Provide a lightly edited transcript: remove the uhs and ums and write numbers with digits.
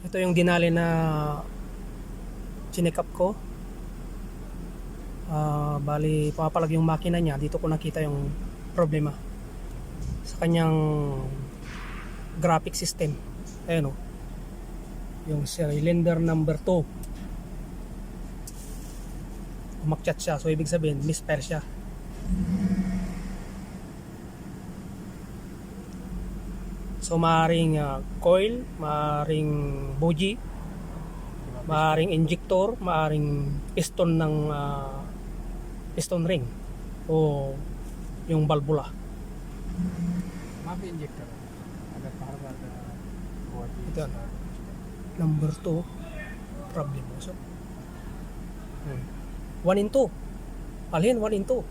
Ito yung dinali na chinek up ko. Bali, pumapalag yung makina niya. Dito ko nakita yung problema sa kanyang graphic system. Ayan o. Yung cylinder number 2. Umakyat siya. So, ibig sabihin, misfire siya. So, maaaring coil, maaaring buji, maaaring injector, maaaring piston ng piston ring o yung valvula. माफी इंजेक्टर अगर बार-बार हुआ Ito yan. Number 2 problem so 1 in 2 alin 1 in 2